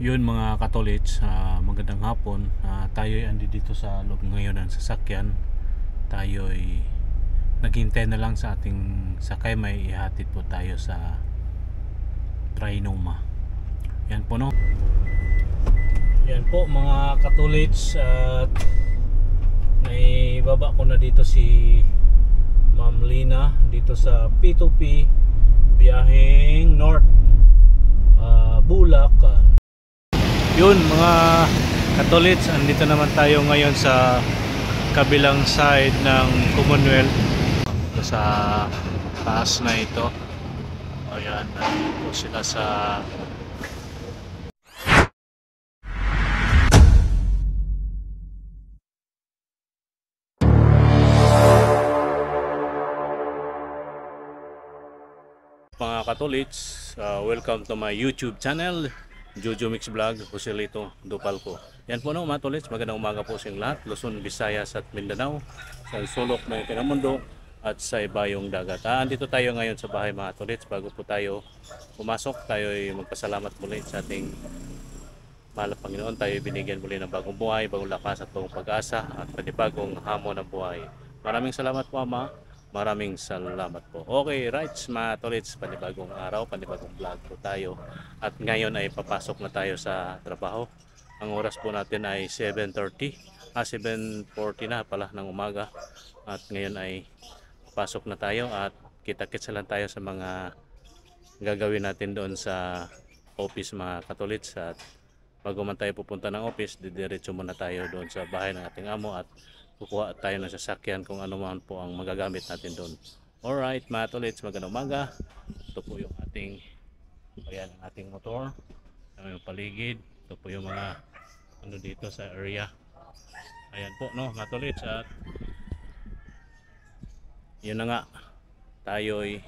Yun mga katolits, magandang hapon. Tayo'y andi dito sa loob ngayon ng sasakyan. Tayo'y naghintay na lang sa ating sakay. May ihatid po tayo sa Trinoma. Yan po, no? Yan po mga katolits, at naibaba ko na dito si Ma'am Lina dito sa P2P biyaheng North Bulacan. Yun mga katolits, andito naman tayo ngayon sa kabilang side ng Commonwealth, ito sa taas na ito. Ayan, nandito sila sa mga katolits. Welcome to my YouTube channel, Jojo Mix Vlog, Joselito Dupalco. Yan po, no mga tolits, magandang umaga po sa lahat, Luzon, Visayas at Mindanao, sa sulok ng Pinamundo at sa ibayong dagat. Andito tayo ngayon sa bahay mga tolits. Bago po tayo pumasok, tayo ay magpasalamat muli sa ating mahal na Panginoon. Tayo binigyan muli ng bagong buhay, bagong lakas at bagong pag-asa at panibagong hamon ng buhay. Maraming salamat po, Ama. Maraming salamat po. Okay, right mga tolits, panibagong araw, panibagong vlog po tayo. At ngayon ay papasok na tayo sa trabaho. Ang oras po natin ay 7:40, 7:40 na pala ng umaga. At ngayon ay papasok na tayo at kita-kits lang tayo sa mga gagawin natin doon sa office mga katolits. At bago man tayo pupunta ng office, didiretso muna tayo doon sa bahay ng ating amo at kukuha tayo ng sasakyan kung ano man po ang magagamit natin doon. Alright mga tolits, magandang umaga. Ito po yung ating, ayan, ang ating motor, yung paligid. Ito po yung mga ano dito sa area. Ayan po, no mga tolits. At yun na nga, tayo'y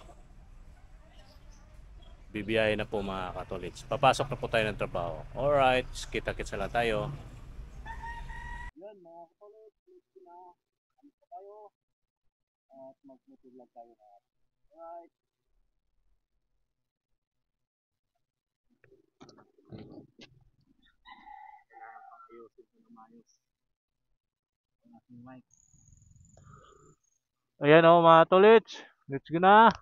bibiyahe na po mga katolits. Papasok na po tayo ng trabaho. Alright, kita-kits na lang tayo. Yan mga katolits, na ano pa tayo at mag-motovlog tayo na. Alright. Kailangan pang ayusin ko na maayos ang ating mic. Ayan o mga tolits, let's go na.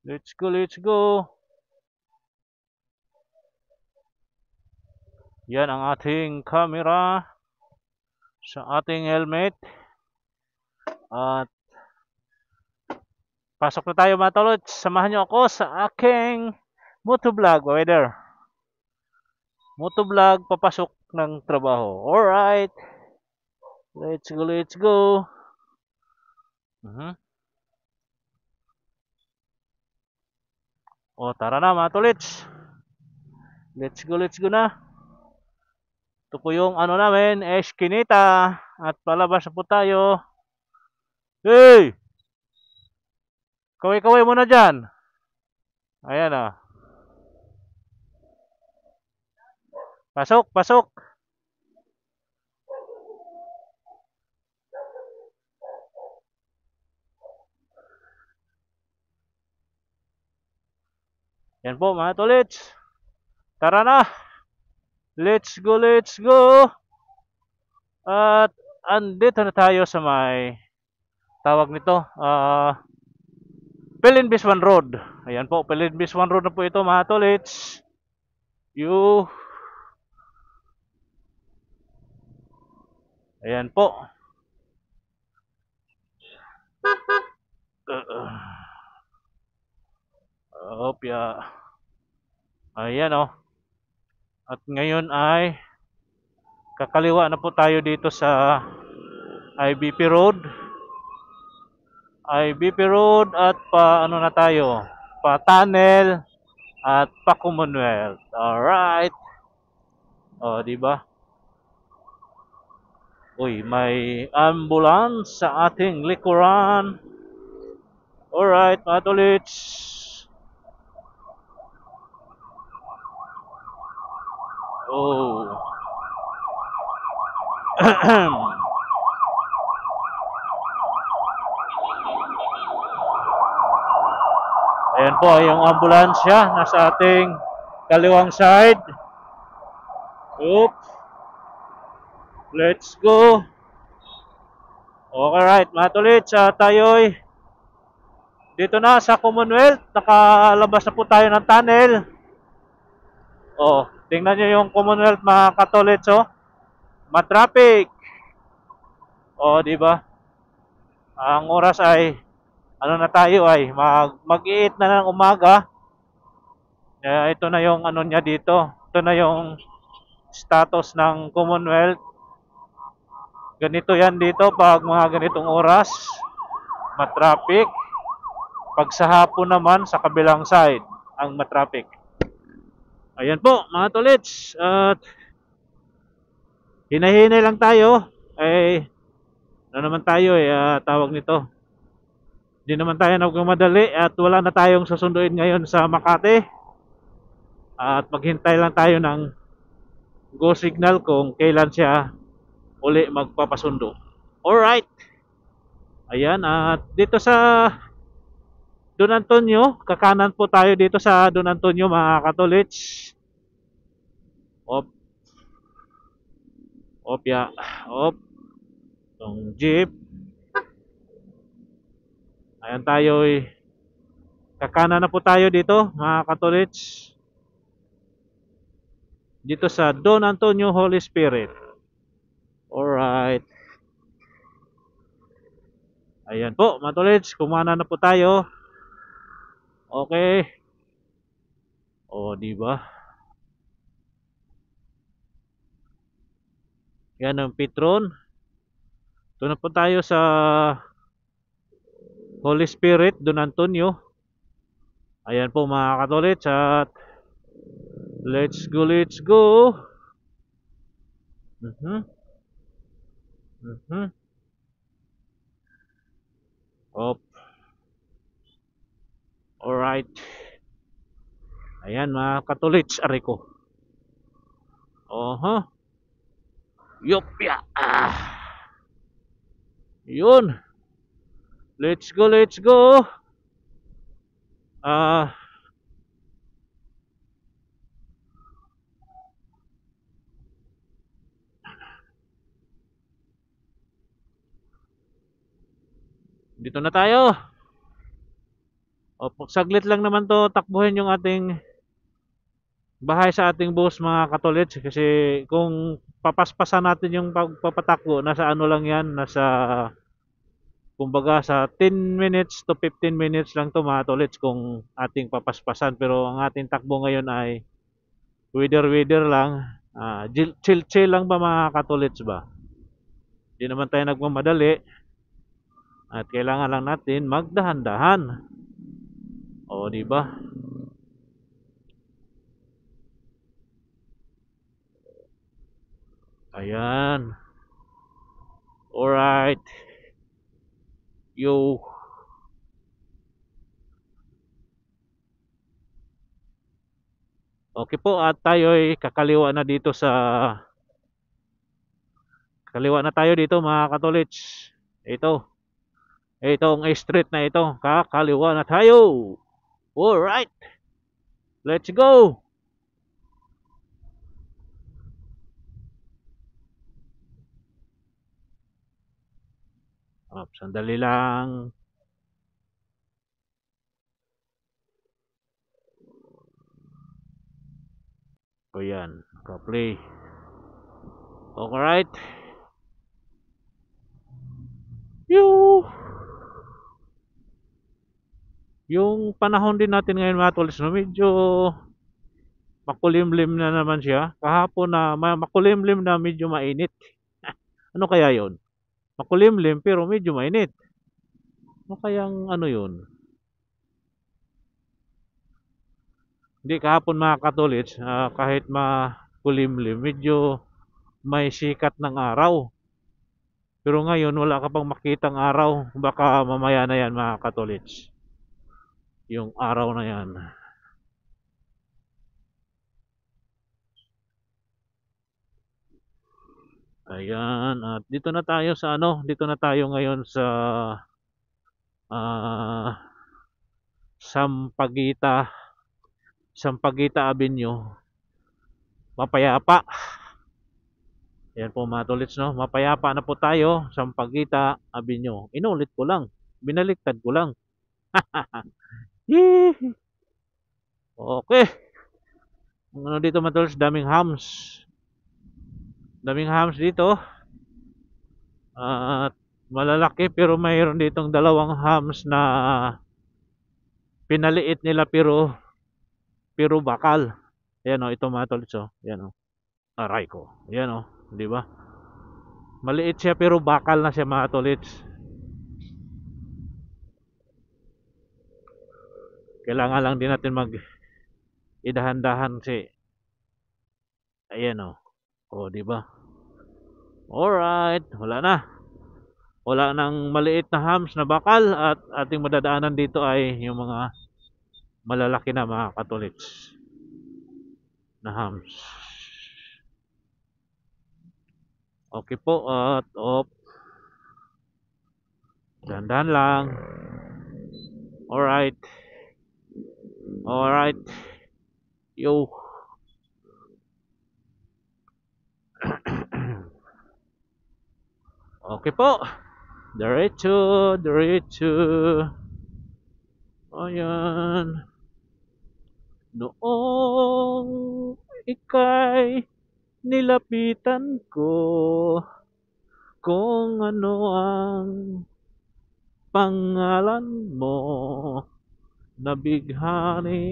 Let's go, let's go. Yan ang ating camera sa ating helmet. At pasok na tayo mga tolits. Samahan nyo ako sa aking motovlog, weather. Motovlog, papasok ng trabaho. Alright. Let's go, let's go. O, tara na mga tolits. Let's go na. Ito po yung ano namin, Eskinita. At palabas na po tayo. Hey! Kaway-kaway muna dyan. Ayan o. Pasok, pasok. Yan po mga tolits. Tara na. Let's go, let's go. At andito na tayo sa may tawag nito, Pelinbiswan Road. Ayan po, Pelinbiswan Road na po ito mga tolits. Ayan po. Opya. Ayan o. At ngayon ay kakaliwa na po tayo dito sa IBP Road. IBP Road at pa ano na tayo, pa tunnel at pa Commonwealth. Alright. O, diba? Uy, may ambulance sa ating likuran. Alright, mga tolits. Oh. Ayan po yung ambulansya nasa ating kaliwang side. Oop, let's go. Okay, right, mga tolits, tayo'y dito na sa Commonwealth. Nakalabas na po tayo ng tunnel. Oh, tingnan nyo yung Commonwealth, mga katolits, oh. Matraffic. Oh, di ba? Ang oras ay ano na tayo ay mag-iit na ng umaga. Ito na yung ano niya dito. Ito na yung status ng Commonwealth. Ganito yan dito pag mga ganitong oras. Matraffic. Pag sa hapon naman sa kabilang side ang matraffic. Ayan po mga tolits. At hinahinay lang tayo. Ano naman tayo tawag nito. Hindi naman tayo nagmamadali at wala na tayong susunduin ngayon sa Makati. At maghintay lang tayo ng go signal kung kailan siya uli magpapasundo. Alright. Ayan, at dito sa Don Antonio, kakanan po tayo dito sa Don Antonio, mga katolits. Op, ya, op. Itong jeep. Ayan tayo, kakanan na po tayo dito, mga katolits. Dito sa Don Antonio Holy Spirit. Alright. Ayan po, mga tolits, kumana na po tayo. Okay. O, di ba? Yan ang Petron. Ito na po tayo sa Holy Spirit, Don Antonio. Ayan po mga katolits at let's go, let's go. Op. Alright. Ayan mga katolits, aray ko. Oho. Yopya. Yun. Let's go, let's go. Dito na tayo. O, saglit lang naman to takbuhin yung ating bahay sa ating bus, mga katolits, kasi kung papaspasan natin yung pagpapatakbo, nasa ano lang yan, nasa kumbaga sa 10 minutes to 15 minutes lang to, mga katolits, kung ating papaspasan. Pero ang ating takbo ngayon ay weather lang, chill chill lang ba, mga katolits ba? Hindi naman tayo nagmamadali at kailangan lang natin magdahan-dahan. O, di ba? Ayan. Alright. Yo. Okay po, at tayo ay kakaliwa na dito sa kaliwa na tayo dito, mga katolits. Itong street na ito, kakaliwa na tayo. Alright. Let's go. Sandali lang. O yan, ka-play. Alright. Yung panahon din natin ngayon, mga tolits, no, medyo makulimlim na naman siya. Kahapon na makulimlim na medyo mainit. Ano kaya yon? Makulimlim pero medyo mainit. Ano kayang ano yun? Hindi, kahapon mga katolits, kahit makulimlim, medyo may sikat ng araw. Pero ngayon, wala ka pang makitang araw. Baka mamaya na yan, mga katolits. Yung araw na yan. Ayan, at dito na tayo sa ano, dito na tayo ngayon sa Sampaguita Avenue. Mapayapa. Yan po mga tolits, no? Mapayapa na po tayo sa Sampaguita Avenue. Inulit ko lang. Binaliktad ko lang. Yee! Okay. Ano dito mga tolits? Daming hams. Daming hams dito. At malalaki pero mayroon ditong dalawang hams na pinaliit nila pero bakal. Ayan o, ito mga tolits o. Ayan o. Aray ko. Ayan o. Di ba? Maliit siya pero bakal na siya mga tolits. Kailangan lang din natin mag idahan-dahan si ayan o. O, di ba? Alright, wala na. Wala nang maliit na hams na bakal at ating madadaanan dito ay yung mga malalaki na mga katolits na hams. Okay po at dahan-dahan lang. Alright. Alright. Yo. Okay po. Diretso, diretso. Ayan. Noong ika'y nilapitan ko kung ano ang pangalan mo, nabighani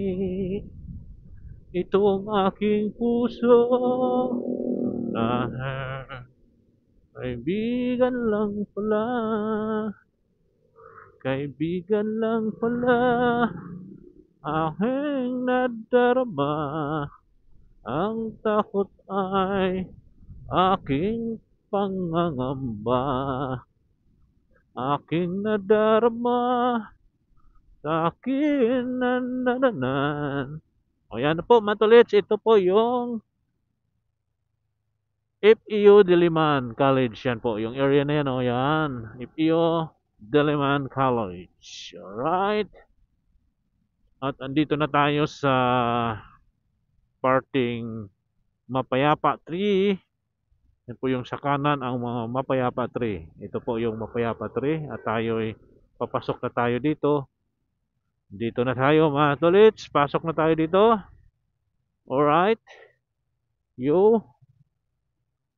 itong aking puso na kaibigan lang pala, kaibigan lang pala aking nadarama, ang takot ay aking pangangamba, aking nadarama sa akin nanananan. O yan po mga tolits, ito po yung FEU Diliman College. Yan po, yung area na yan o yan. FEU Diliman College. Alright. At andito na tayo sa parting Mapayapa 3. Yan po yung sa kanan ang mga Mapayapa 3. Ito po yung Mapayapa 3 at tayo ay papasok na tayo dito. Dito na tayo mga tolits. Pasok na tayo dito. Alright. Yo.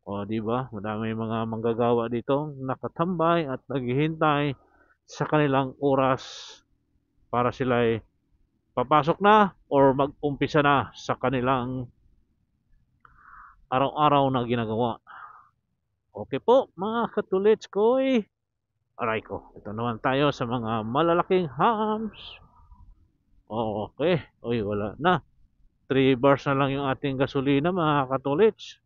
O, di ba? Madami mga manggagawa dito nakatambay at naghihintay sa kanilang oras para sila ay papasok na or mag-umpisa na sa kanilang araw-araw na ginagawa. Okay po, mga katulits ko aray ko. Ito naman tayo sa mga malalaking hams. Okay. Uy, wala na. 3 bars na lang yung ating gasolina, mga katulits.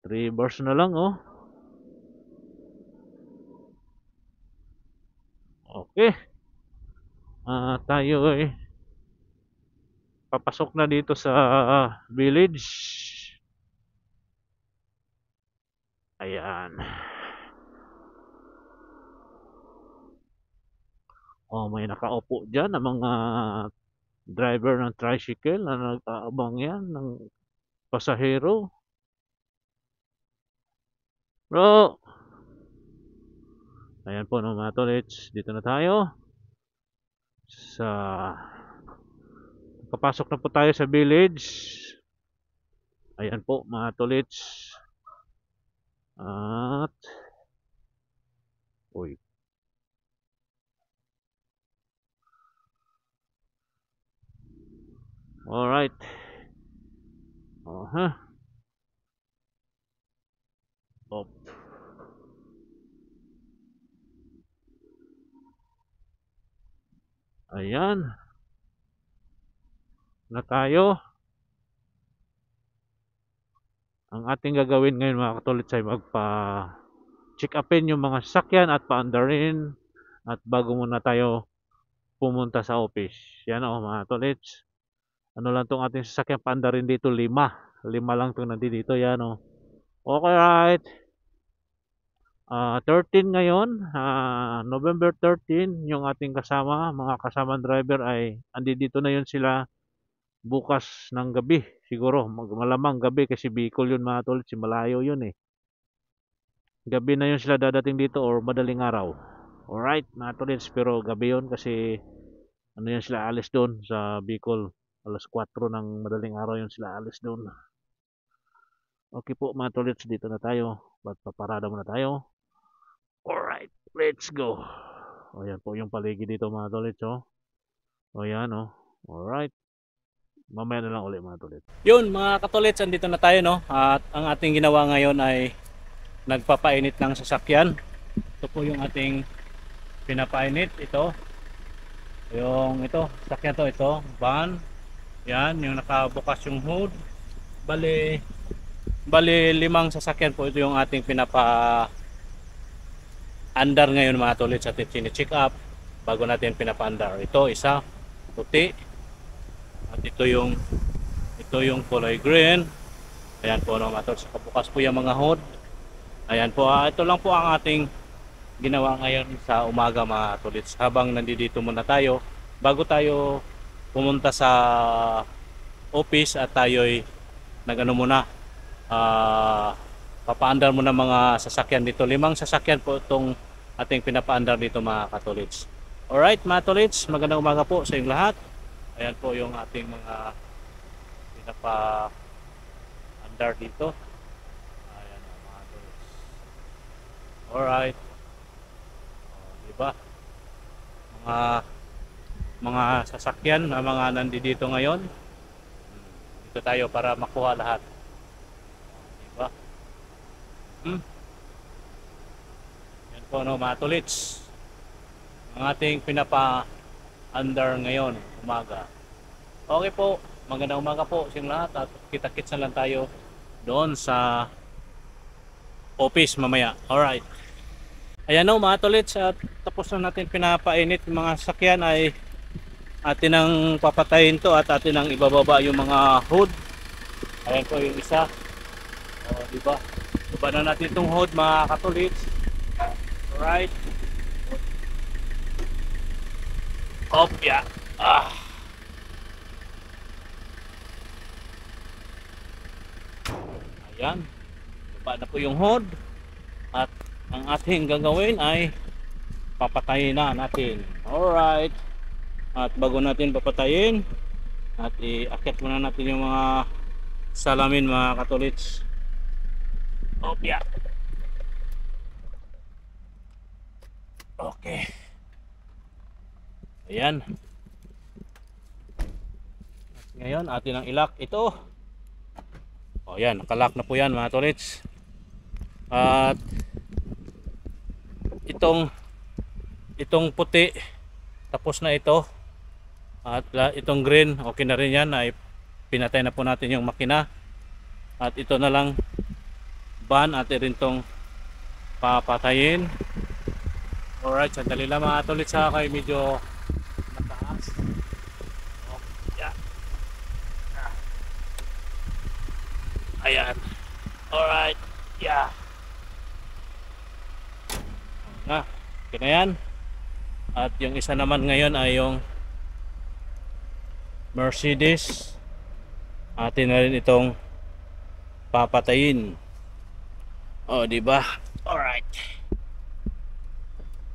3 bars na lang, oh. Okay. Tayo papasok na dito sa village. Ayan. Oh, may nakaupo dyan ng mga driver ng tricycle na nag-aabang yan ng pasahero. Bro! Ayan po no, mga tolits. Dito na tayo. Papasok na po tayo sa village. Ayan po mga tolits. At uy. Alright. Op. Ayan. Na tayo. Ang ating gagawin ngayon mga katulits ay check upin yung mga sasakyan at paandarin at bago muna tayo pumunta sa office. Yan o mga katulits. Ano lang tong ating sasakyan paandarin dito? 5 lang itong nandito. Yan o. Okay, right. 13 ngayon, November 13, yung ating mga kasamang driver ay andi dito na yun sila bukas ng gabi. Siguro, malamang gabi kasi Bicol yun mga tolits, malayo yun eh. Gabi na yun sila dadating dito or madaling araw. Alright mga tolits, pero gabi yun kasi ano yan sila alis doon sa Bicol. Alas 4 ng madaling araw yun sila alis doon. Okay po mga tolits, dito na tayo. Paparada muna tayo. Alright, let's go. O yan po yung paligid dito mga tolits oh. O yan oh. Alright. Mamaya na lang ulit mga tolits. Yun mga katolits, andito na tayo no. At ang ating ginawa ngayon ay nagpapainit ng sasakyan. Ito po yung ating pinapainit. Ito yung sasakyan to, ito van. Yan yung nakabukas yung hood. Bali 5 sasakyan po ito yung ating pinapa andar ngayon mga tolits, at chine-check up bago natin pinapa-andar. Ito isa puti at ito yung kulay green. Ayan po no mga tolits, bukas po yung mga hood. Ayan po, ito lang po ang ating ginawa ngayon sa umaga mga tolits. Habang nandito muna tayo, bago tayo pumunta sa office at tayo'y nagano muna, papaandar muna mga sasakyan dito. 5 sasakyan po itong ating pinapaandar dito mga katolits. Alright mga tolits, magandang umaga po sa inyong lahat. Ayan po yung ating mga pinapa-andar dito. Ayan mga tolits. Alright. Diba? Mga sasakyan na mga nandito ngayon. Dito tayo para makuha lahat. Diba? Yan po no mga tolits. Ang ating pinapa-andar ngayon umaga. Okay po, magandang umaga po sa lahat at kita-kits na lang tayo doon sa office mamaya. Alright. Ayan o mga tolits, at tapos na natin pinapainit yung mga sasakyan, ay atin ang papatayin to at atin ang ibababa yung mga hood. Ayan po yung isa. O diba? Baba na natin itong hood mga katolits. Alright. Kopya. Ayan. Baba na po yung hood. At ang ating gagawin ay papatayin na natin. Alright. At bago natin papatayin, at iakyat muna natin yung mga salamin mga katolits. Opya. Okay. Ayan. At ngayon atin ang ilak ito. O yan, nakalak na po yan mga tolits. At itong puti tapos na ito, at itong green okay na rin yan, ay pinatay na po natin yung makina, at ito na lang van at rin tong papatayin. Alright, sandali lang mga tolits ha, kay medyo mataas. Yeah. Ayan. Alright, yeah. Na, okay na yan. At yung isa naman ngayon ay yung Mercedes. Atin na rin itong papatayin. O, di ba? Alright.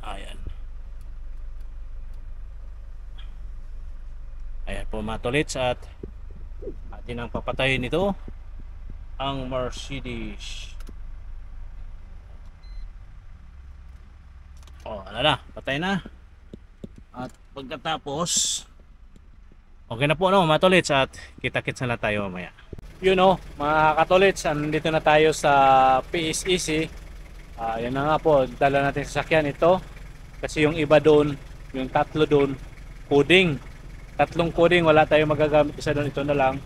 Ayan. Ayan po mga tolits, at atin ang papatayin ito, ang Mercedes. O, ano na, patay na. At pagkatapos, okay na po no mga tolits, at kita-kits na lang tayo mamaya. Yun o mga katolits, andito na tayo sa PSEC. Yan na nga po, dala natin sa sasakyan ito. Kasi yung iba doon, yung tatlo doon, coding. 3 coding, wala tayong magagamit. Isa doon, ito na lang.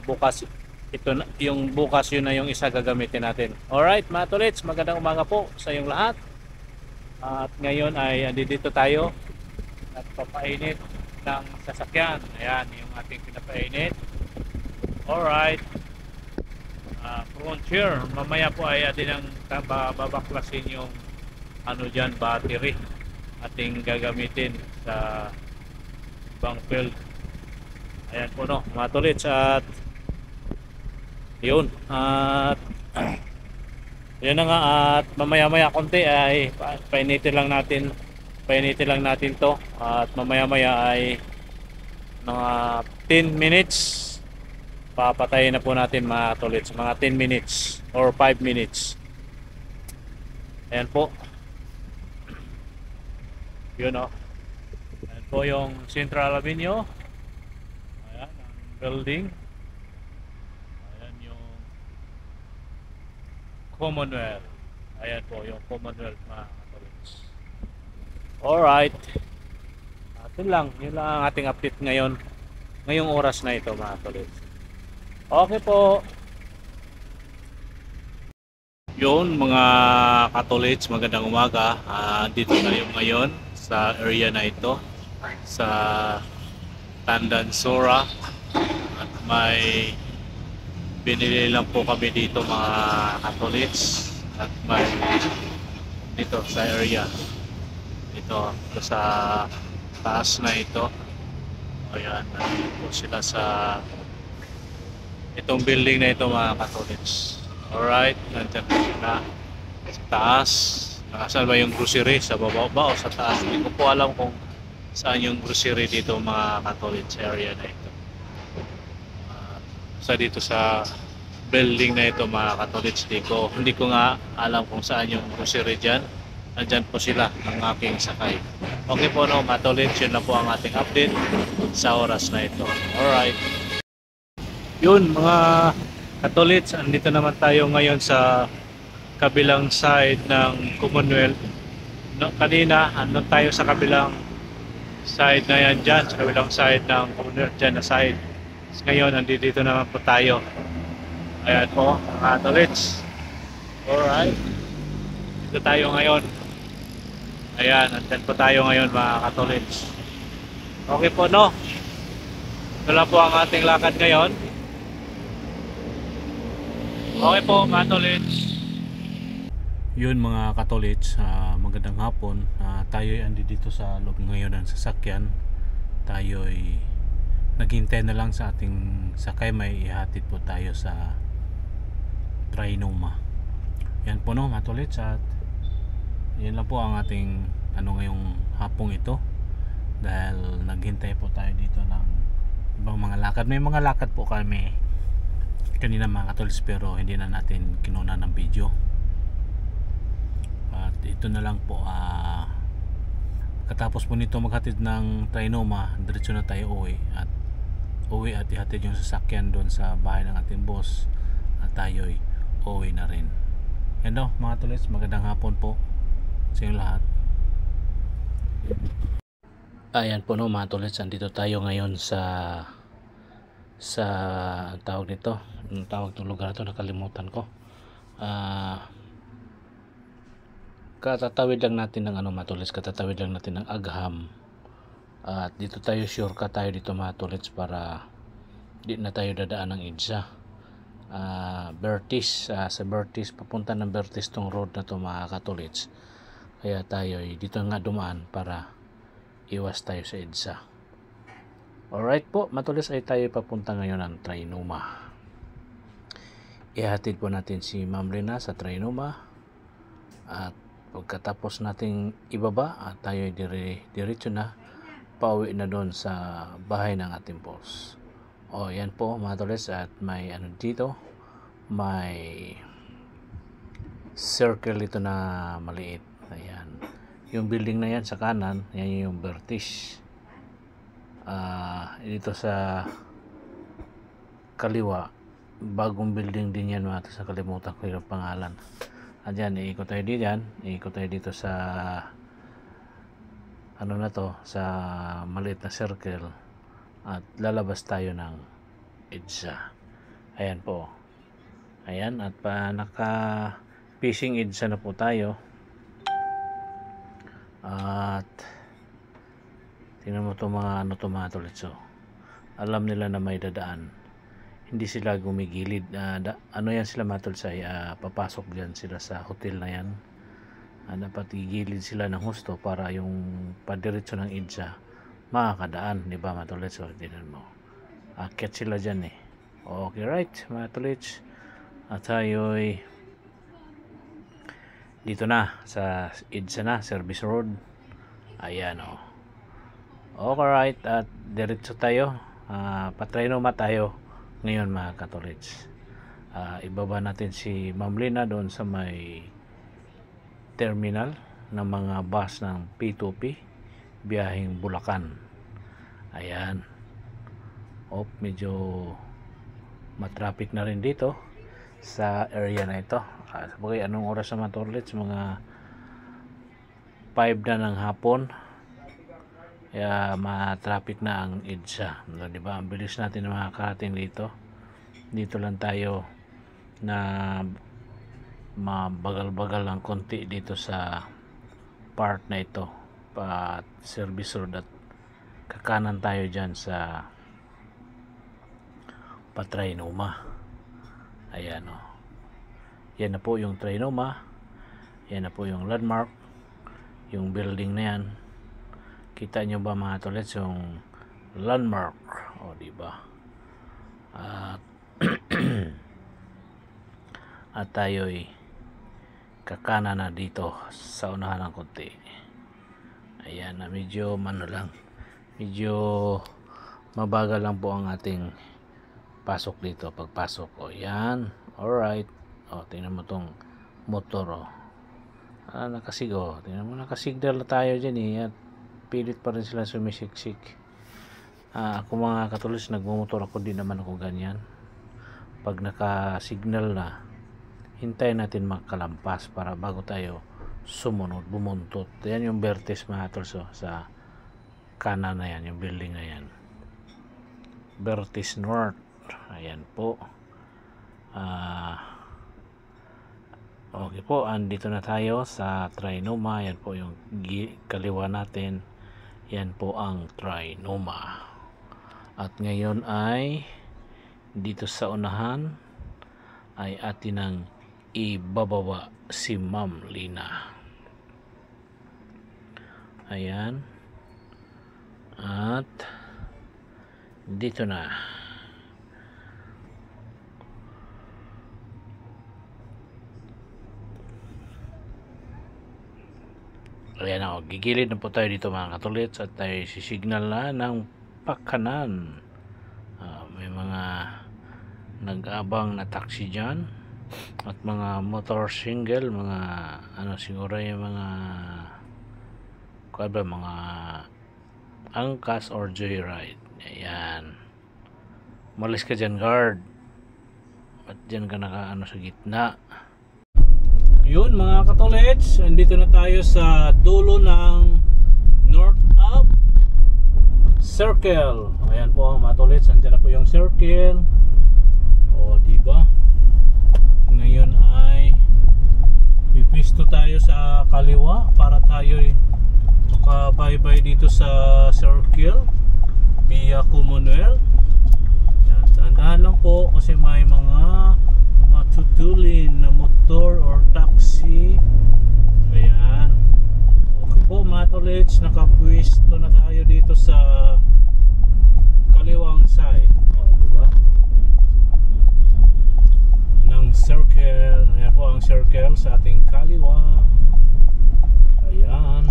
Bukas, ito, yung bukas yun na yung isa gagamitin natin. Alright mga tolits, magandang umaga po sa inyong lahat. At ngayon ay andito tayo at papainit ng sasakyan. Ayan yung ating pinapainit. Alright. Frontier. Mamaya po ay atin ang babaklasin yung ano dyan, battery. Ating gagamitin sa ibang field. Ayan po no, mga tolits, at yun, at yun na nga, at mamaya-maya konti ay painitin lang natin to, at mamaya-maya ay mga 10 minutes papatayin na po natin mga tolits, mga 10 minutes or 5 minutes. Ayan po, yun o. Ayan po yung Central Avenue. Ayan ang building. Ayan yung Commonwealth. Ayan po yung Commonwealth mga tolits. Alright, yun lang ang ating update ngayon, ngayong oras na ito mga tolits. Okay po. Yun mga katolits, magandang umaga. Dito tayo ngayon sa area na ito, sa Tandansora, at may binili lang po kami dito mga katolits, at may dito sa area dito sa taas na ito. Ayan, nandito po sila sa itong building na ito mga katolits. Alright, nandiyan po sila sa taas. Nakasal ba yung grocery? Sa baba ba o sa taas? Hindi ko po alam kung saan yung grocery dito mga katolits area na ito. Sa dito sa building na ito mga katolits, hindi ko nga alam kung saan yung grocery dyan. Nandyan po sila ng aking sakay. Okay po no mga katolits, yun na po ang ating update sa oras na ito. Alright. Yun mga katolits, andito naman tayo ngayon sa kabilang side ng Commonwealth. No, kanina andun tayo sa kabilang side na yan dyan, sa kabilang side ng Commonwealth dyan na side. Ngayon andito naman po tayo. Ayan po mga katolits. Alright, dito tayo ngayon. Ayan, andyan po tayo ngayon mga katolits. Okay po no, ito lang po ang ating lakad ngayon. Okay po mga katolits. Yun mga katolits, magandang hapon. Tayo ay andi dito sa loob ngayon ng sasakyan. Tayo ay naghintay na lang sa ating sakay, may ihatid po tayo sa Trinoma. Yan po no mga katolits, at yan lang po ang ating ngayong hapong ito, dahil naghintay po tayo dito ng ibang mga lakad. May mga lakad po kami kanina mga katolits, pero hindi na natin kinuna ng video. At ito na lang po, katapos po nito maghatid ng Trinoma, diretso na tayo uwi at ihatid yung sasakyan doon sa bahay ng ating boss, at tayo'y uwi na rin. Yan daw mga katolits, magandang hapon po sa inyong lahat. Ayan po no mga katolits, andito tayo ngayon sa tawag nito, ang tawag ng lugar ito, nakalimutan ko. Katatawid lang natin ng mga tolits, katatawid lang natin ng Agham, at dito tayo shortcut tayo dito mga tolits, para di na tayo dadaan ng EDSA. Bertis, sa Bertis, papunta ng Bertis tong road na to mga katolits, kaya tayo dito nga dumaan para iwas tayo sa EDSA. Alright po, matulis ay tayo papunta ngayon ng Trinoma. Ihatid po natin si Ma'am Rina sa Trinoma, at pagkatapos nating ibaba, at tayo diretso na pauwi na doon sa bahay ng ating boss. Yan po matulis, at may dito, may circle ito na maliit. Ayan, yung building na yan sa kanan, yan yung Bertis. Dito sa kaliwa, bagong building din yan mga, sa kalimutan ko yung pangalan. At yan, iikot tayo dito sa na to, sa maliit na circle, at lalabas tayo ng EDSA. Ayan po, ayan, at naka fishing EDSA na po tayo. At tingnan mo to mga mga tolits, alam nila na may dadaan, hindi sila gumigilid. Yan sila mga tolits, papasok dyan sila sa hotel na yan. Dapat igilid sila ng husto para yung padiretso ng EDSA makakadaan, di ba mga tolits? Tingnan mo, Akit sila dyan eh. Okay, right mga tolits. At tayo'y dito na sa EDSA na, Service Road. Ayan o. Okay, right. At diretso tayo. Patrinoma tayo ngayon mga katolits. Ibaba natin si Ma'am Lina doon sa may terminal ng mga bus ng P2P biyaheng Bulacan. Ayan. Medyo matraffic na rin dito sa area na ito. Sabagay, anong oras naman tolits? Mga 5 na ng hapon. Kaya matraffic na ang EDSA. Diba? Ang bilis natin na makakarating dito. Dito lang tayo na mabagal-bagal lang konti dito sa part na ito, Service Road, at kakanan tayo dyan sa Patrinoma. Ayan o. Yan na po yung Trinoma. Yan na po yung landmark, yung building na yan. Kita nyo ba mga tolets yung landmark? O diba? At tayo'y kakana na dito sa unahan ng konti. Ayan na, medyo medyo mabagal lang po ang ating pasok dito, pagpasok. O yan, alright. Tingnan mo tong motor nakasigo. Tingnan mo, nakasignal na tayo dyan eh, at pilit pa rin sila sumisiksik. Ako mga katulis, nagmumotor ako, din naman ako ganyan. Pag nakasignal na, hintayin natin makalampas para bago tayo sumunod, bumuntot. Yan yung Vertis mga tolso, sa kanan na yan, yung building na yan, Vertis North. Ayan po. Okay po, andito na tayo sa Trinoma. Yan po yung kaliwa natin. Yan po ang Trinoma. At ngayon ay dito sa unahan ay atin ang ibababa si Ma'am Lina. Ayan. At dito na. Ayan ako, gigilid na po tayo dito mga katulits, at tayo sisignal na ng pakanan. May mga nag-abang na taxi dyan, at mga motor single, mga siguro yung mga angkas or joyride. Ayan, malis ka dyan guard, at dyan ka naka sa gitna. Yun mga katolets, andito na tayo sa dulo ng North Up Circle. Ayan po mga katolets, andyan na po yung circle. Diba? At ngayon ay pipisto tayo sa kaliwa para tayo makabaybay dito sa circle via Commonwealth. Dahan-dahan lang po kasi may mga matutulin na motor or taxi. Ayan. Okay po mga tolets, nakapwisto na tayo dito sa kaliwang side. Diba? Ng circle. Ayan po ang circle sa ating kaliwa. Ayan.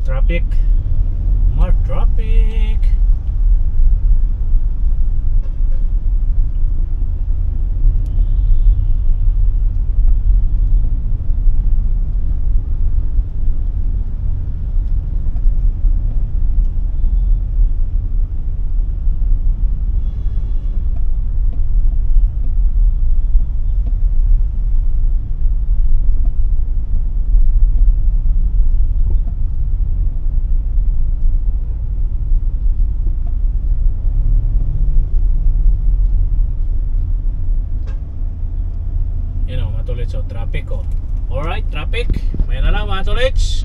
Traffic, more traffic. tolits. So, traffic, oh. Alright, traffic. May na lang, mga tolits.